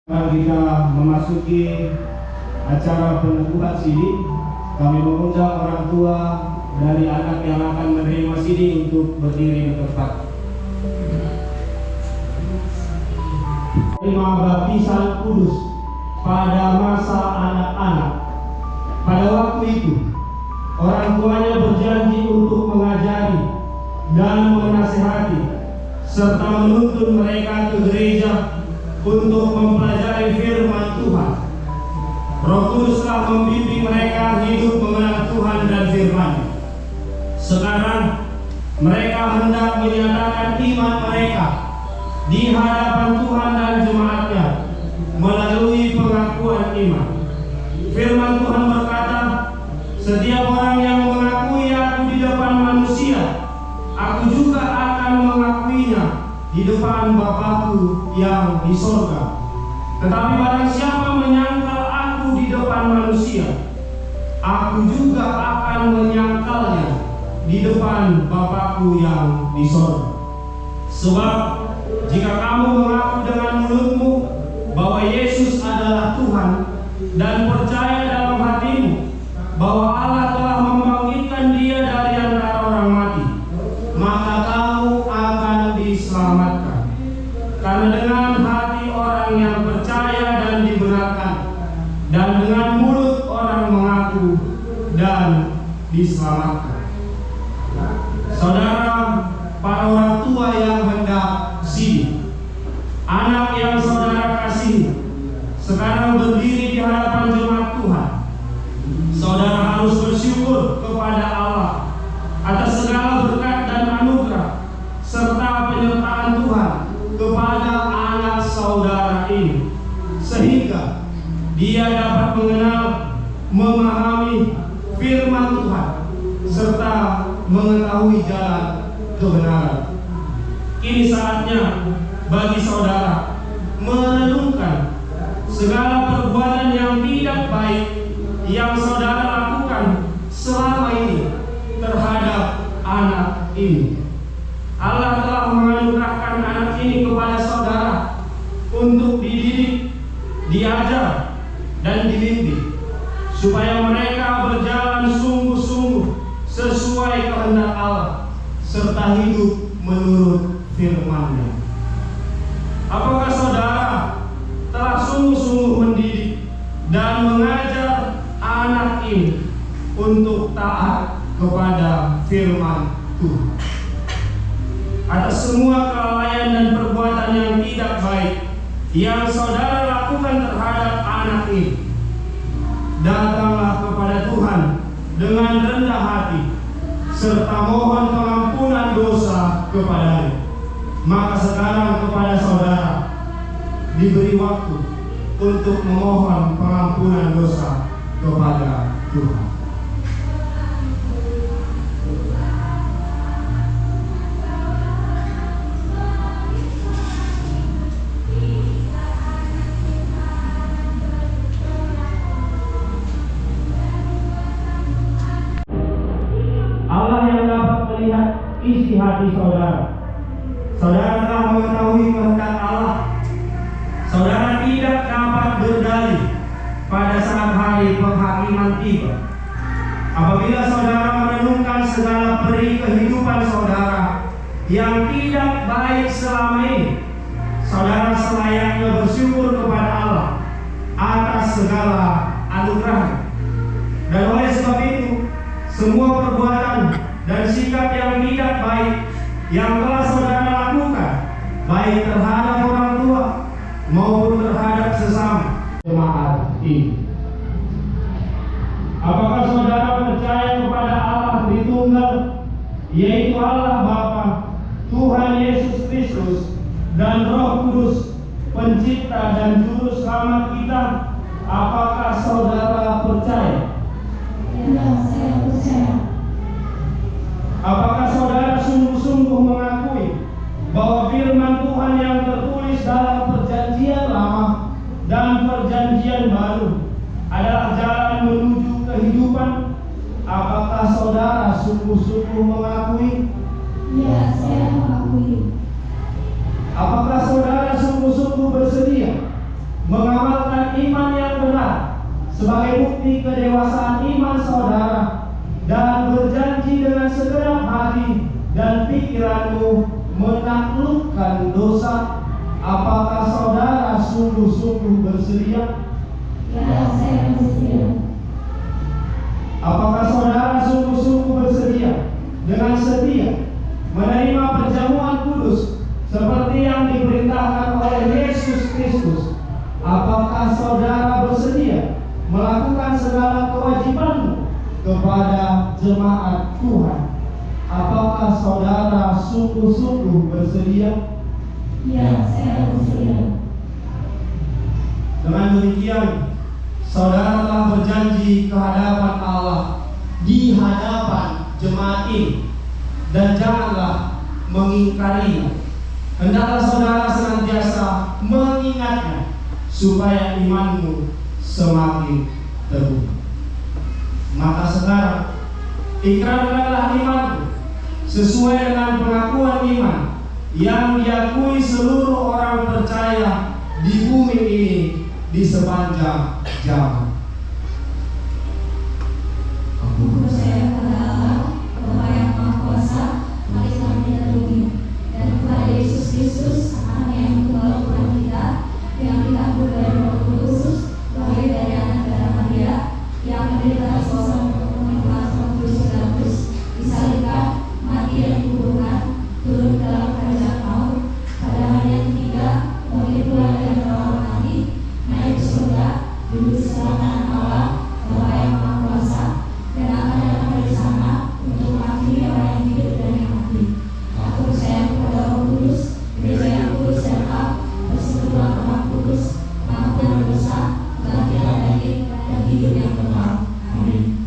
Kita memasuki acara peneguhan CD. Kami mengundang orang tua dari anak yang akan menerima CD untuk berdiri di tempat. Terima baptisan kudus pada masa anak-anak. Pada waktu itu, orang tuanya berjanji untuk mengajari dan menasihati serta menuntun mereka ke gereja untuk mempelajari firman Tuhan. Roh Kudus telah membimbing mereka hidup mengenal Tuhan dan firman. Sekarang mereka hendak menyatakan iman mereka di hadapan Tuhan dan jemaatnya melalui pengakuan iman. Firman Tuhan berkata, setiap orang yang mengakui aku di depan manusia, aku juga akan mengakuinya di depan Bapakku yang di sorga. Tetapi barang siapa menyangkal aku di depan manusia, aku juga akan menyangkalnya di depan Bapakku yang di sorga. Sebab jika kamu mengaku dengan mulutmu bahwa Yesus adalah Tuhan dan percaya dalam hatimu bahwa Allah telah membangkitkan dia dari antara orang mati, maka kamu akan diselamatkan. Karena dengan hati orang yang percaya dan dibenarkan, dan dengan mulut orang mengaku dan diselamatkan. Saudara, para orang tua yang hendak sini, anak yang saudara kasih sekarang berdiri di hadapan jemaat Tuhan. Saudara harus bersyukur kepada Allah atas segala berkat dan anugerah serta penyertaan Tuhan kepada anak saudara ini, sehingga dia dapat mengenal, memahami firman Tuhan serta mengetahui jalan kebenaran. Kini saatnya bagi saudara merenungkan segala perbuatan yang tidak baik yang saudara lakukan selama ini terhadap anak ini. Allah telah menganugerahkan anak ini kepada saudara untuk dididik, diajar, dan dibimbing supaya mereka berjalan sungguh-sungguh sesuai kehendak Allah serta hidup menurut firman-Nya. Apakah saudara telah sungguh-sungguh mendidik dan mengajar anak ini untuk taat kepada firman Tuhan? Atas semua kelalaian dan perbuatan yang tidak baik yang saudara lakukan terhadap anak ini, datanglah kepada Tuhan dengan rendah hati serta mohon pengampunan dosa kepadanya. Maka sekarang kepada saudara diberi waktu untuk memohon pengampunan dosa kepada Tuhan. Allah yang dapat melihat isi hati saudara. Saudara telah mengetahui kehendak Allah. Saudara tidak dapat berdalih pada saat hari penghakiman tiba. Apabila saudara merenungkan segala peri kehidupan saudara yang tidak baik selama ini, saudara selayaknya bersyukur kepada Allah atas segala anugerah. Dan oleh sebab itu, semua perbuatan dan sikap yang tidak baik yang telah saudara lakukan, baik terhadap orang tua maupun terhadap sesama jemaat ini. Apakah saudara percaya kepada Allah Tritunggal, yaitu Allah Bapa, Tuhan Yesus Kristus, dan Roh Kudus, Pencipta dan Juru Selamat kita? Apakah saudara percaya? Ya, saya percaya. Apakah saudara sungguh-sungguh mengakui bahwa firman Tuhan yang tertulis dalam perjanjian lama dan perjanjian baru adalah jalan menuju kehidupan? Apakah saudara sungguh-sungguh mengakui? Ya, saya mengakui. Apakah saudara sungguh-sungguh bersedia iman yang benar sebagai bukti kedewasaan iman saudara, dan berjanji dengan segenap hati dan pikiranmu menaklukkan dosa. Apakah saudara sungguh-sungguh bersedia? Ya, saya bersedia. Apakah saudara sungguh-sungguh bersedia dengan setia menerima perjamuan kudus seperti yang diperintahkan oleh Yesus Kristus? Apakah saudara bersedia melakukan segala kewajibanmu kepada jemaat Tuhan? Apakah saudara sungguh-sungguh bersedia? Ya, saya bersedia. Dengan demikian, saudara telah berjanji ke hadapan Allah, di hadapan jemaat ini, dan janganlah mengingkarinya. Hendaklah saudara senantiasa mengingatnya, supaya imanmu semakin teguh. Maka sekarang, ikrarkanlah imanmu sesuai dengan pengakuan iman yang diakui seluruh orang percaya di bumi ini di sepanjang zaman. Aku percaya kepada Allah, Bapa yang Maha Kuasa, Maha Esa dan Triduni, dan kepada Yesus Kristus, Anaknya yang tunggal Tuhan kita, yang dikandung dari Roh Kudus, lahir dari anak darah Maria, yang menderita seorang pengikut Pontius Pilatus, disalibkan, mati dan dikuburkan, turun dalam kerajaan maut, pada hari yang ketiga bangkit pula dari orang mati, naik ke surga, duduk di sebelah kanan Allah, Bapa yang Maha Kuasa, dan akan datang dari sana untuk mengakhiri orang yang hidup dan yang mati. Aku percaya kepada Roh Kudus, gereja yang kudus dan am, persekutuan Roh Kudus, pengampunan dosa, kebangkitan daging, dan hidup yang kekal. Amin.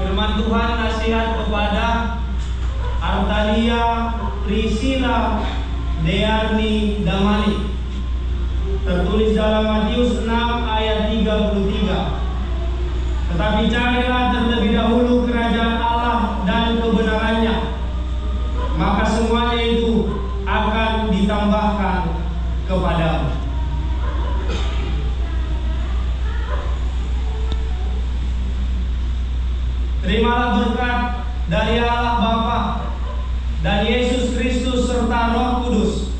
Firman Tuhan nasihat kepada Artalia Priscilla Dearni Damani, tertulis dalam Matius 6 ayat 33. Tetapi carilah terlebih dahulu kerajaan Allah dan kebenarannya, maka semuanya itu akan ditambahkan kepadamu. Terimalah berkat dari Allah Bapa dan Yesus Kristus serta Roh Kudus.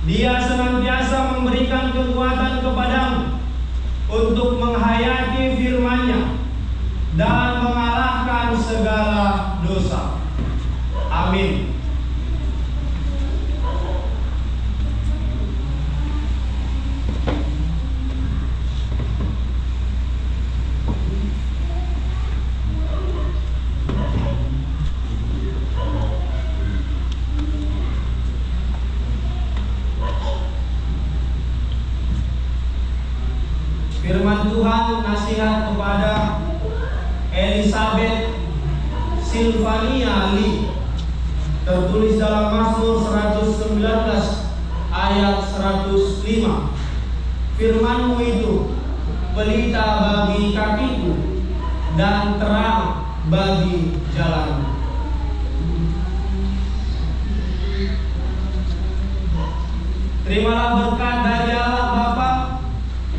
Dia senantiasa memberikan kekuatan kepadamu untuk menghayati firman-Nya dan mengalahkan segala dosa. Amin. Firman Tuhan nasihat kepada Elizabeth Silvania Lee, tertulis dalam Mazmur 119 ayat 105. Firman-Mu itu pelita bagi kakiku dan terang bagi jalanku. Terimalah berkat dari Allah Bapa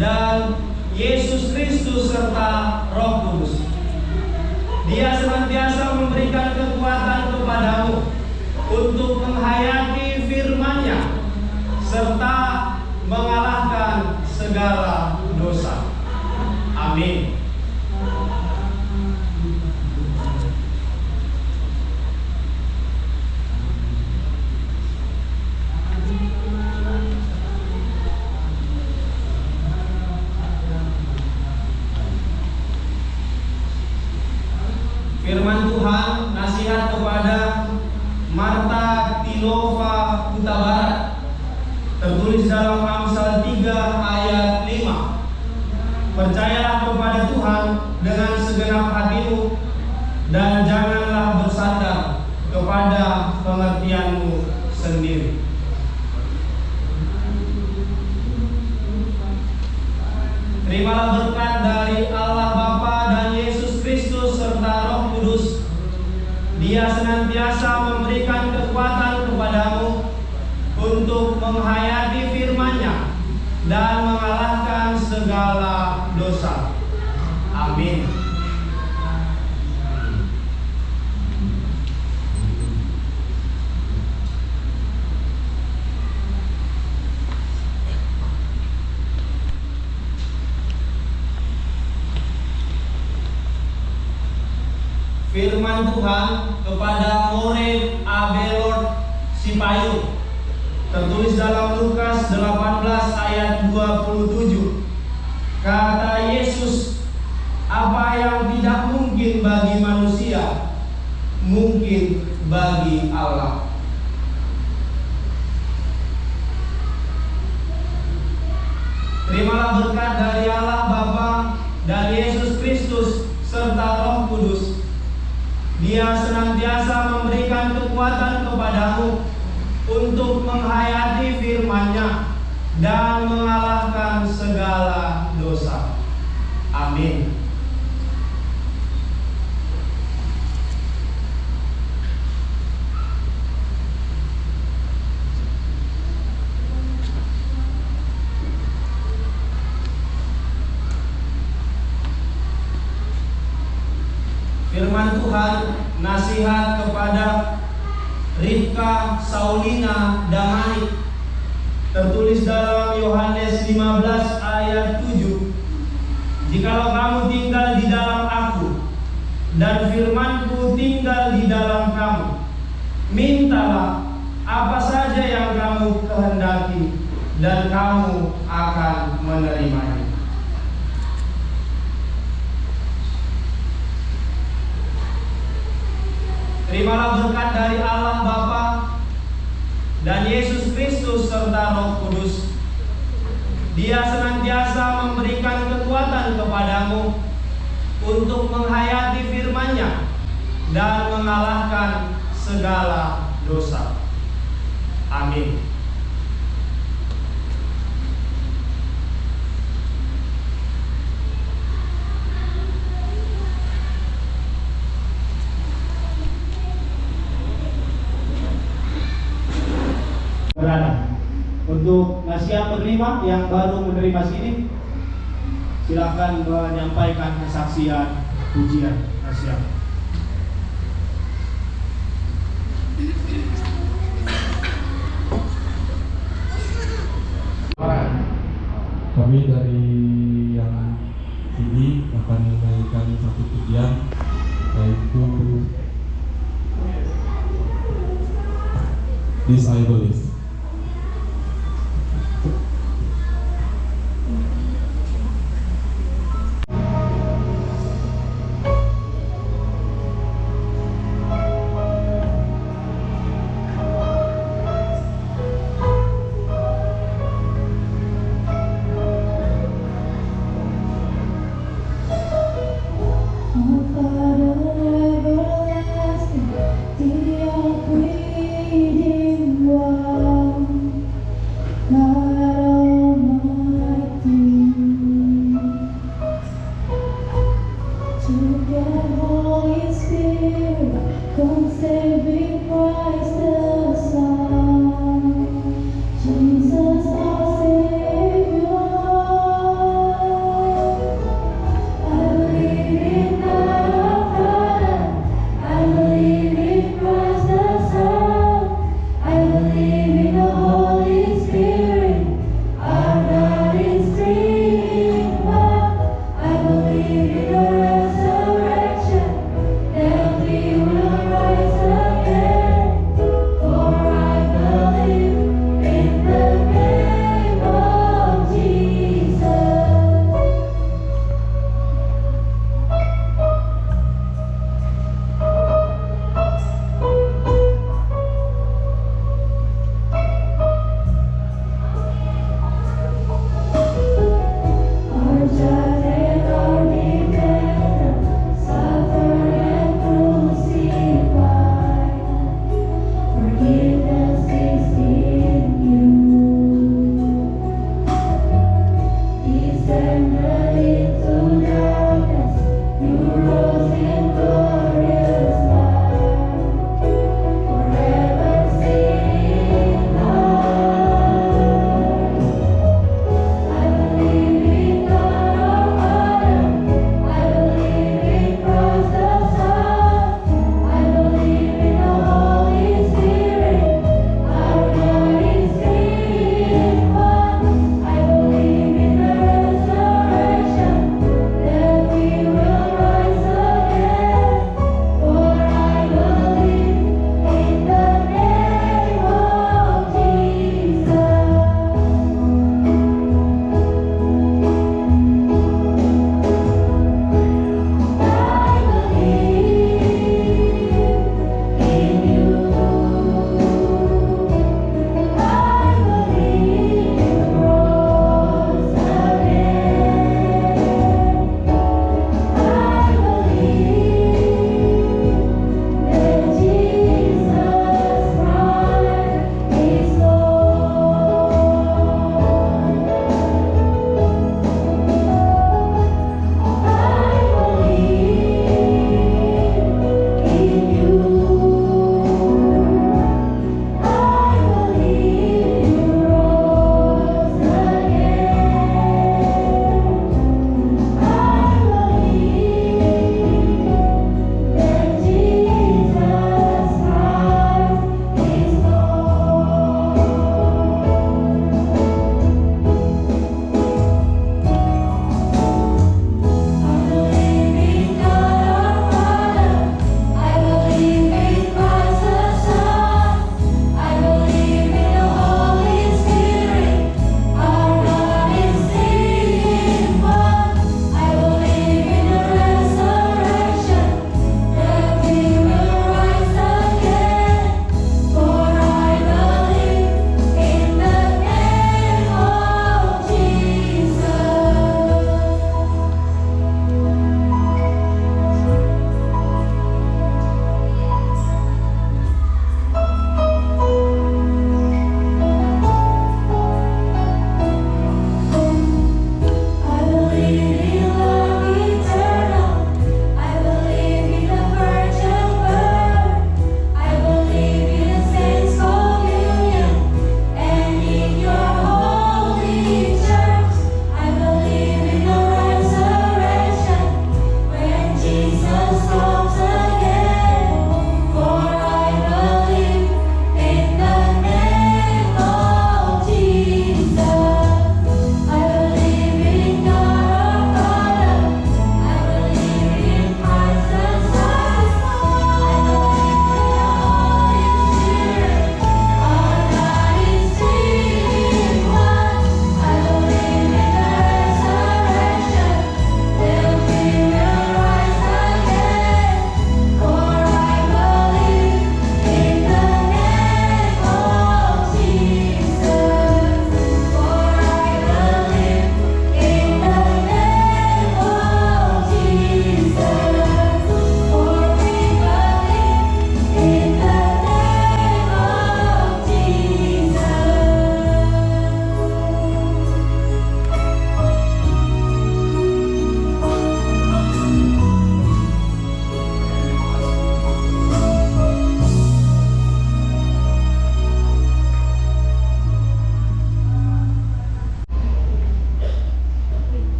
dan Yesus Kristus serta Roh Kudus. Dia senantiasa memberikan kekuatan kepadamu untuk menghayati firman-Nya serta mengalahkan segala dosa. Amin. Firman Tuhan nasihat kepada Marta Tilova Kuta Barat, tertulis dalam Amsal 3 ayat 5. Percayalah kepada Tuhan dengan segenap hatimu dan janganlah bersandar kepada pengertianmu sendiri. Terimalah berkat dari Allah Bapa dan Yesus Kristus serta Roh Kudus. Dia senantiasa memberikan kekuatan kepadamu untuk menghayati firman-Nya dan mengalahkan segala dosa. Amin. Firman Tuhan kepada murid Abelard Sipayung tertulis dalam Lukas 18 ayat 27. Kata Yesus, apa yang tidak mungkin bagi manusia mungkin bagi Allah. Terimalah berkat dari Allah Bapa dan Yesus Kristus serta Roh Kudus. Dia senantiasa memberikan kekuatan kepadamu untuk menghayati firman-Nya dan mengalahkan segala dosa. Amin. Firman Tuhan nasihat kepada Ribka Saulina Damanik tertulis dalam Yohanes 15 ayat 7. Jikalau kamu tinggal di dalam aku dan firman-Ku tinggal di dalam kamu, mintalah apa saja yang kamu kehendaki dan kamu akan menerimanya. Terimalah berkat dari Allah Bapa dan Yesus Kristus serta Roh Kudus. Dia senantiasa memberikan kekuatan kepadamu untuk menghayati firman-Nya dan mengalahkan segala dosa. Amin. Untuk nasihat penerima yang baru menerima sini, silakan menyampaikan kesaksian, pujian, nasihat. Kami dari yang ini akan memberikan satu pujian, yaitu This I Believe.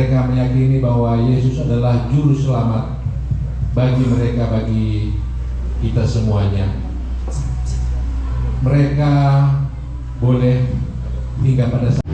mereka meyakini bahwa Yesus adalah juru selamat bagi mereka, bagi kita semuanya. Mereka boleh hingga pada saat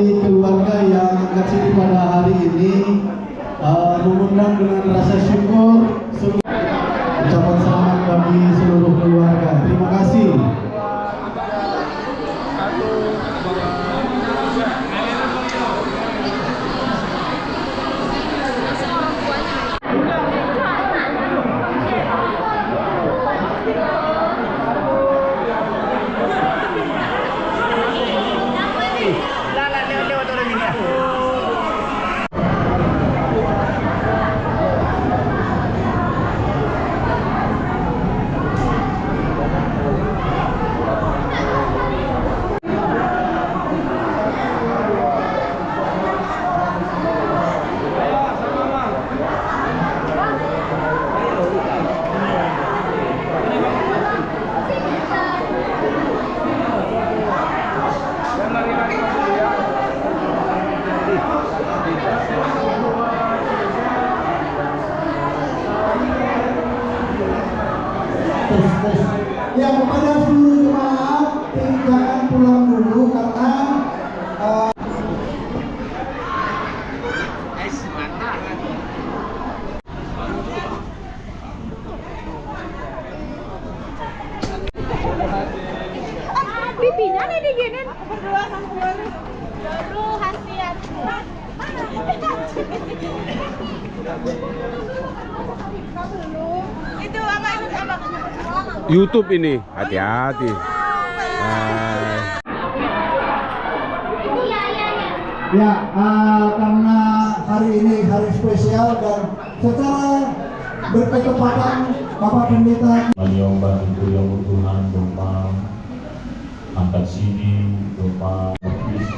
dari keluarga yang angkat sini pada hari ini mengundang dengan rasa syukur ucapan selamat bagi seluruh keluarga. Terima kasih. Ya, kepada seluruh jemaat jangan pulang dulu karena pipinya nih diginin berdua sama Jodoh hasiat itu apa YouTube ini, hati-hati. ya karena hari ini hari spesial dan secara berketepatan Bapak Pendeta yang bantu yang Tuhan doa angkat sini doa habis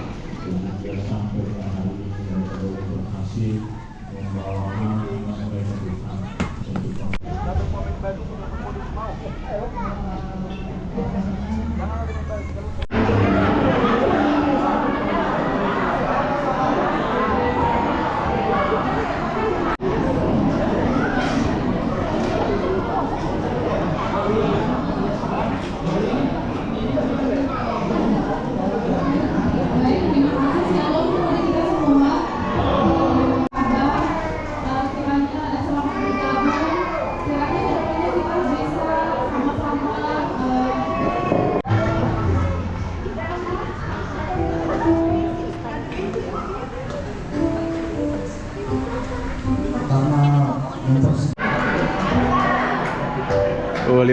sampai hari ini dan berhasil membawa mereka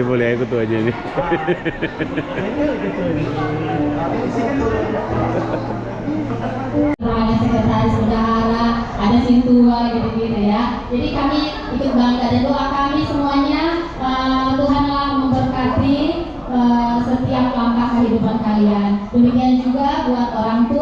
Boleh aku tuh aja nih. Ada sekretaris bendahara, ada sintua gitu-gitu ya. Jadi kami ikut bangga dan doa kami semuanya Tuhanlah memberkati setiap langkah kehidupan kalian. Demikian juga buat orang tua.